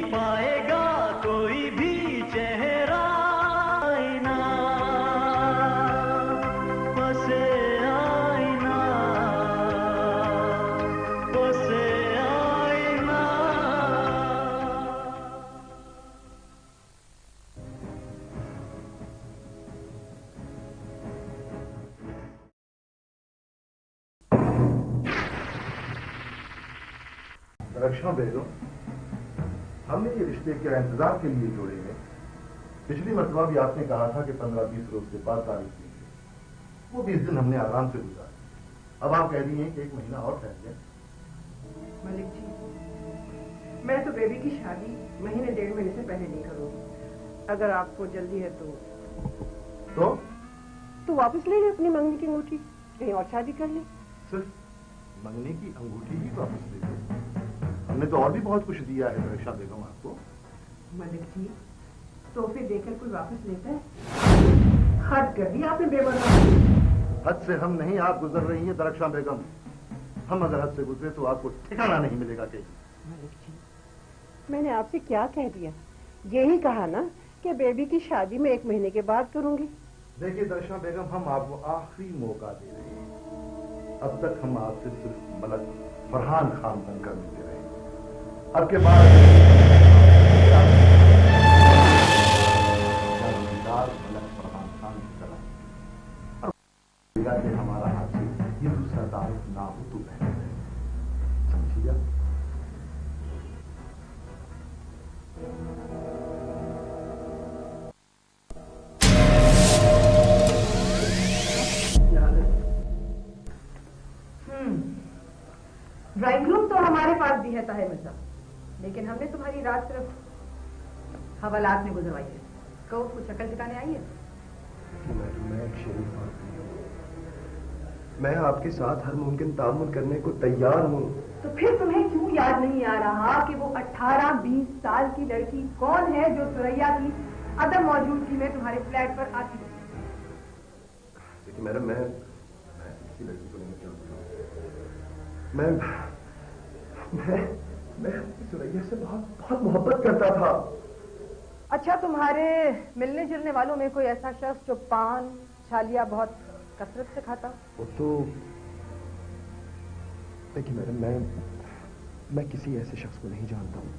पाएगा कोई भी चेहरा आईना, बसे आईना, बसे आईना। रक्षा बेगम, हमने ये रिश्ते के इंतजार के लिए जोड़े हैं। पिछली मरतबा भी आपने कहा था कि 15-20 रोज के बाद तारीख दीजिए, वो 20 दिन हमने आराम से गुजारे। अब आप कह रही हैं कि 1 महीना और ठहर जाए। मलिक जी, मैं तो बेबी की शादी महीने 1.5 महीने से पहले नहीं करूंगी। अगर आपको जल्दी है तो वापस ले ले अपनी मंगनी की अंगूठी, कहीं और शादी कर ले। सिर्फ मंगनी की अंगूठी ही वापस ले लो? हमने तो और भी बहुत कुछ दिया है रक्षा बेगम आपको। मलिक जी, तोहफे देकर कोई वापस लेता है? हद कर दी आपने बेवजह। हद से हम नहीं, आप गुजर रही हैं दरक्षा बेगम। हम अगर हद से गुजरे तो आपको ठिकाना नहीं मिलेगा कहीं। मलिक जी, मैंने आपसे क्या कह दिया? यही कहा ना कि बेबी की शादी में 1 महीने के बाद करूंगी। देखिए दरक्षा बेगम, हम आपको आखिरी मौका दे रहे हैं। अब तक हम आपसे सिर्फ मलक फरहान खान बनकर मिलते रहे। अब के बाद मलक फरहान खान की तरह कि हमारा आपसे ये दूसरा तारुफ ना हो तो बेहतर है, समझिएगा? ड्राइंग रूम तो हमारे पास भी है ताहिर मिर्जा, लेकिन हमने तुम्हारी रात सिर्फ हवालात में गुजरवाई है। कहो कुछ शक्ल ठिकाने आई है? मैं एक शरीफ आदमी हूँ, मैं आपके साथ हर मुमकिन तामुल करने को तैयार हूँ। तो फिर तुम्हें क्यों याद नहीं आ रहा कि वो 18-20 साल की लड़की कौन है जो सुरैया की अदम मौजूदगी में तुम्हारे फ्लैट पर आती है? देखिए मैडम, मैं किसी लड़की को नहीं जानता। मैं सुरैया से बहुत मोहब्बत करता था। अच्छा, तुम्हारे मिलने जुलने वालों में कोई ऐसा शख्स जो पान छालिया बहुत कसरत से खाता? वो तो देखिए मैडम, मैं किसी ऐसे शख्स को नहीं जानता हूँ।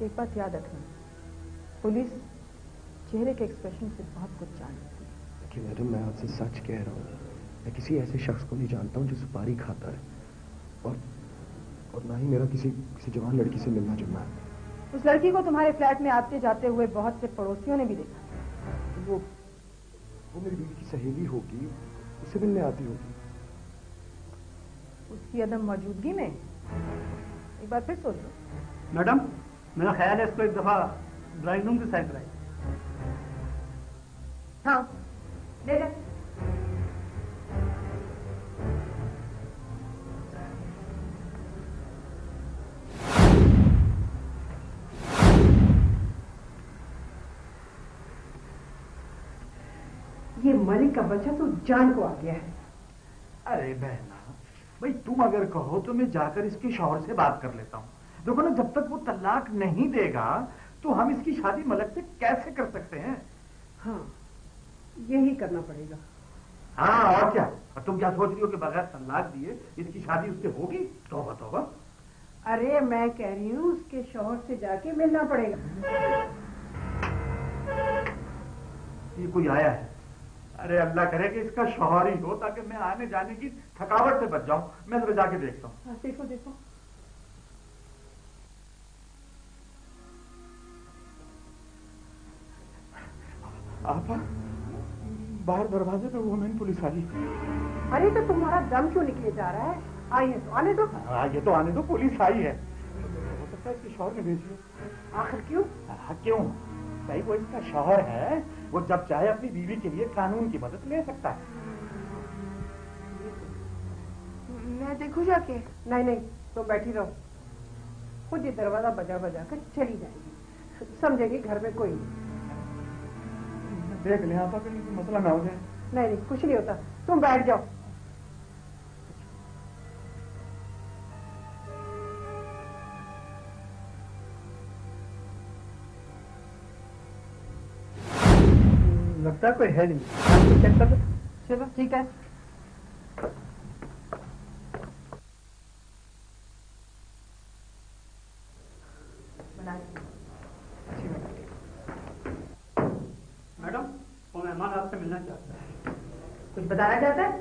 एक बात याद रखना, पुलिस चेहरे के एक्सप्रेशन से बहुत कुछ जान लेती है। देखिए मैडम, मैं आपसे सच कह रहा हूँ, मैं किसी ऐसे शख्स को नहीं जानता हूँ जो सुपारी खाता है, और ना ही मेरा किसी जवान लड़की से मिलना जुलना है। उस लड़की को तुम्हारे फ्लैट में आते जाते हुए बहुत से पड़ोसियों ने भी देखा। वो मेरी बीवी की सहेली होगी, उससे मिलने आती होगी। उसकी अदम मौजूदगी में एक बार फिर सोच लो। मैडम, मेरा ख्याल है इसको एक दफा ड्राइंग रूम की साइड कराइए। हाँ, ले ले। ये मलिक का बच्चा तो जान को आ गया है। अरे बहना, भाई तुम अगर कहो तो मैं जाकर इसके शौहर से बात कर लेता हूँ। देखो ना, जब तक वो तलाक नहीं देगा तो हम इसकी शादी मलक से कैसे कर सकते हैं? हाँ, यही करना पड़ेगा। हाँ, और क्या? और तुम क्या सोच रही हो कि बगैर तलाक दिए इसकी शादी उससे होगी? तौबा तौबा। अरे मैं कह रही हूँ उसके शौहर से जाके मिलना पड़ेगा। ये कोई आया है? अरे अल्लाह करे कि इसका शौहर ही हो, ताकि मैं आने जाने की थकावट से बच जाऊं। मैं जरा जाके देखता हूँ। हाँ, देखो देखो। आपा, बाहर दरवाजे पे वुमेन पुलिस आई। अरे तो तुम्हारा दम क्यों निकले जा रहा है? आइए तो आने दो। ये तो आने दो, पुलिस आई है। हो सकता है इसके शौहर ने भेजी हो। आखिर क्यों? क्यों? भाई वो इसका शौहर है, वो जब चाहे अपनी बीवी के लिए कानून की मदद ले सकता है। मैं देखूं जाके? नहीं नहीं, तुम बैठी रहो, खुद ये दरवाजा बजा बजा कर चली जाएगी, समझेगी घर में कोई नहीं। देख ले आपा, कहीं कोई मसला ना हो जाए। नहीं नहीं, कुछ नहीं होता, तुम बैठ जाओ। लगता है कोई है नहीं, आपको चेक कर लो। चलो ठीक है। मैडम, वो मेहमान आपसे मिलना चाहता है। कुछ बताना चाहता है?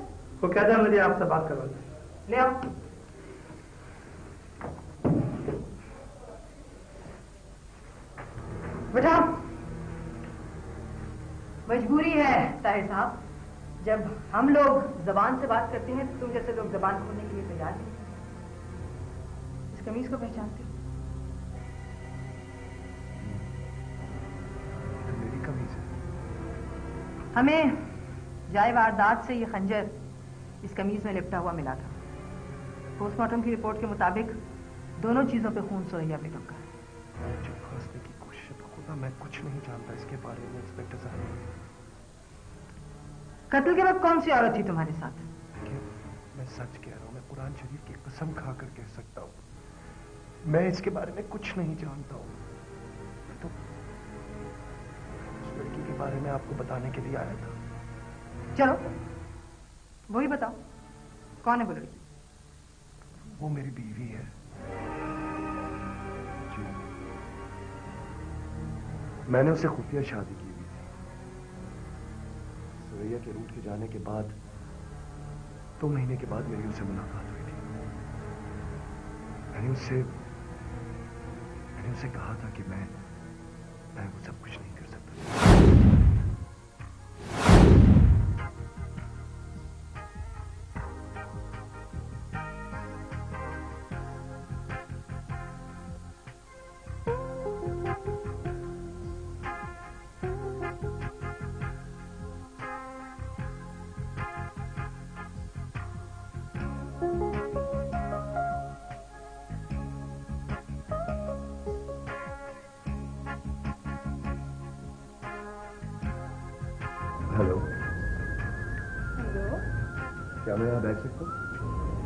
वो कहता है मुझे आपसे बात करवाना है। ले आओ। बैठाओ। मजबूरी है ताहिर साहब, जब हम लोग जबान से बात करते हैं तो तुम जैसे लोग जबान खोलने के लिए तैयार नहीं। इस कमीज को पहचानते हो? मेरी कमीज है। हमें जाए वारदात से ये खंजर इस कमीज में लिपटा हुआ मिला था। पोस्टमार्टम की रिपोर्ट के मुताबिक दोनों चीजों पे खून सुरैया बेगम का है। मुझे फंसने की कोशिश है। खुदा मैं कुछ नहीं जानता इसके बारे में इंस्पेक्टर साहब। कत्ल के वक्त कौन सी औरत थी तुम्हारे साथ? देखिए, मैं सच कह रहा हूँ। मैं कुरान शरीफ की कसम खाकर कह सकता हूँ मैं इसके बारे में कुछ नहीं जानता हूँ। तो उस लड़की के बारे में आपको बताने के लिए आया था। चलो वही बताओ, कौन है वो लड़की? वो मेरी बीवी है जी। मैंने उससे खुफिया शादी की हुई थी। सुरैया के रूट के जाने के बाद 2 महीने के बाद मेरी उससे मुलाकात हुई थी। मैंने उससे कहा था कि मैं वो सब कुछ नहीं कर सकता। हेलो। हेलो। क्या मैं यहाँ बैठ सकता हूँ?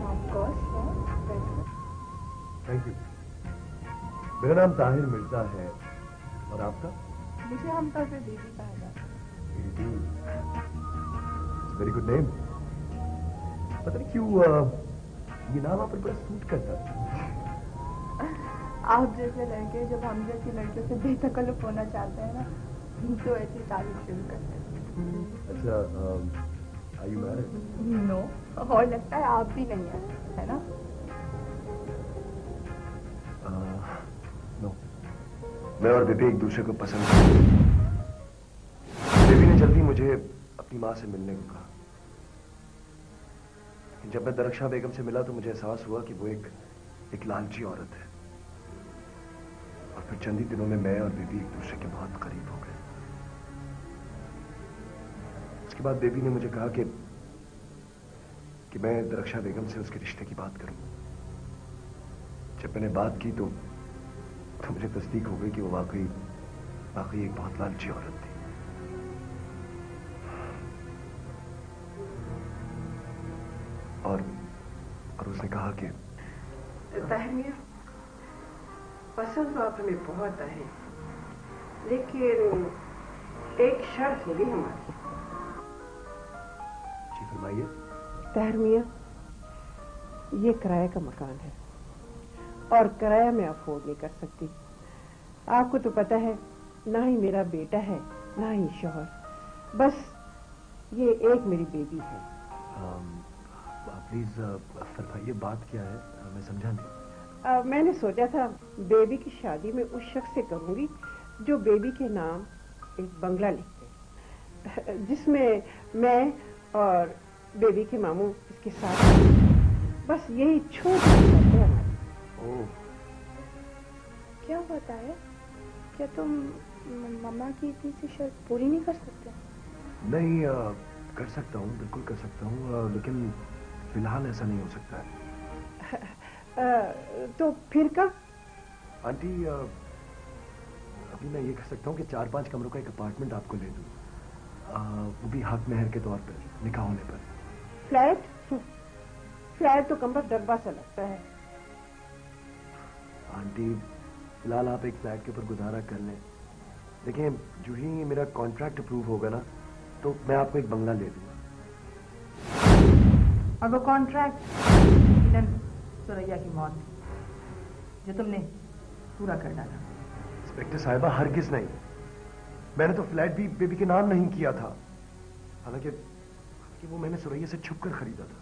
Of course. Thank you. मेरा नाम ताहिर मिर्जा है। और आपका? मुझे हमका से दीदी कहा जाता है। Very good name. पता नहीं क्यों ये नाम आप पर बड़ा सूट करता है। आप जैसे लड़के जब हम जैसी लड़कियों से बेतकल्लुफ होना चाहते हैं ना, तो ऐसी तारीफ शुरू करते हैं। अच्छा, आर यू मैरिड? नो, और लगता है आप भी नहीं है ना? नो, मैं और बेबी एक दूसरे को पसंद करते हैं। बेबी ने जल्दी मुझे अपनी माँ से मिलने को कहा। जब मैं दरख्शां बेगम से मिला तो मुझे एहसास हुआ कि वो एक लालची औरत है। और फिर चंद ही दिनों में मैं और बेबी एक दूसरे के बहुत करीब हो गए। उसके बाद बेबी ने मुझे कहा कि मैं दरख्शां बेगम से उसके रिश्ते की बात करूं। जब मैंने बात की तो मुझे तस्दीक हो गई कि वो वाकई एक बहुत लालची औरत थी। और उसने कहा कि ताहिर मियां, पसंद तो आप हमें बहुत आए, लेकिन एक शर्त होगी हमारी। जी फरमाइए। ताहिर मियां, ये किराए का मकान है और किराया मैं अफोर्ड नहीं कर सकती। आपको तो पता है, ना ही मेरा बेटा है ना ही शौहर, बस ये एक मेरी बेबी है। प्लीज फरमाइए, बात क्या है? मैं समझा नहीं। मैंने सोचा था बेबी की शादी में उस शख्स से करूंगी जो बेबी के नाम एक बंगला लिखते, जिसमें मैं और बेबी के मामू इसके साथ। बस यही छोटी सी बात है हमारी। ओह, क्या होता है? क्या तुम मम्मा की इतनी सी शर्त पूरी नहीं कर सकते? नहीं, कर सकता हूँ, बिल्कुल कर सकता हूँ, लेकिन फिलहाल ऐसा नहीं हो सकता है। तो फिर कब? आंटी, अभी मैं ये कह सकता हूँ कि 4-5 कमरों का एक अपार्टमेंट आपको ले दूँ, वो भी हक मेहर के तौर पर, निकाह होने पर। फ्लैट? फ्लैट तो कमर डब्बा सा लगता है। आंटी, फिलहाल आप एक फ्लैट के ऊपर गुजारा कर लें। देखिए, जो ही मेरा कॉन्ट्रैक्ट अप्रूव होगा ना, तो मैं आपको एक बंगला ले दूंगा। और वो कॉन्ट्रैक्ट सुरैया की मौत जो तुमने पूरा कर डाला। इंस्पेक्टर साहिबा, हरगिज नहीं। मैंने तो फ्लैट भी बेबी के नाम नहीं किया था। हालांकि वो मैंने सुरैया से छुपकर खरीदा था।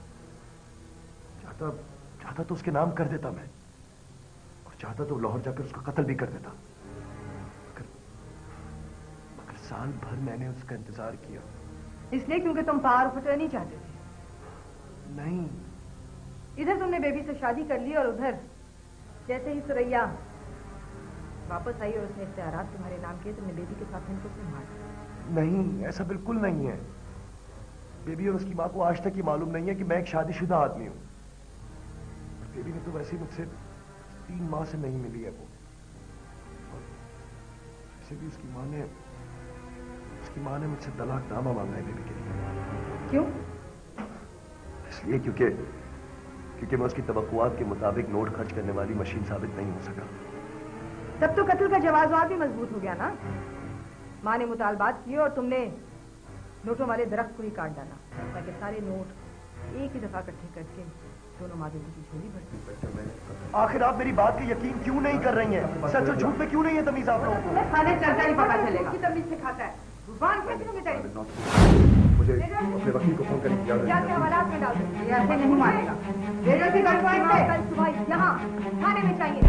चाहता तो उसके नाम कर देता मैं, और चाहता तो लाहौर जाकर उसका कत्ल भी कर देता। मगर साल भर मैंने उसका इंतजार किया। इसलिए क्योंकि तुम पावर ऑफ अटर्नी चाहते थे। नहीं, इधर तुमने बेबी से शादी कर ली और उधर जैसे ही सुरैया वापस आई और उसने इख्तियारात तुम्हारे नाम किए, तुमने बेबी के साथ इनको से मार दिया। नहीं, ऐसा बिल्कुल नहीं है। बेबी और उसकी मां को आज तक ये मालूम नहीं है कि मैं एक शादीशुदा आदमी हूं। बेबी ने तो वैसे ही मुझसे 3 माह से नहीं मिली है वो। और वैसे भी उसकी मां ने मुझसे तलाकनामा मांगा है बेबी के लिए। क्यों? इसलिए क्योंकि मैं उसकी तवक्कुआत के मुताबिक नोट खर्च करने वाली मशीन साबित नहीं हो सका। तब तो कत्ल का जवाब भी मजबूत हो गया ना। मां ने मुतालबात किए और तुमने नोटों वाले दरख्त को ही काट डाला ताकि सारे नोट एक ही दफा इकट्ठे करके दोनों मादों की झोली भर दी। आखिर आप मेरी बात का यकीन क्यों नहीं कर रही हैं? सच और झूठ में क्यों नहीं है तमीज आप लोगों को? खाने चलता ही पता चलेगा। तमीज से खाता है। जुबान कैसे होगी तेरी? मुझे अपने वकील को फोन करने की इजाजत जाके हवालात में डाल दो। ये ऐसे नहीं मानेगा। रेडियो की गड़बड़ है। कल सुबह यहाँ थाने में चाहिए।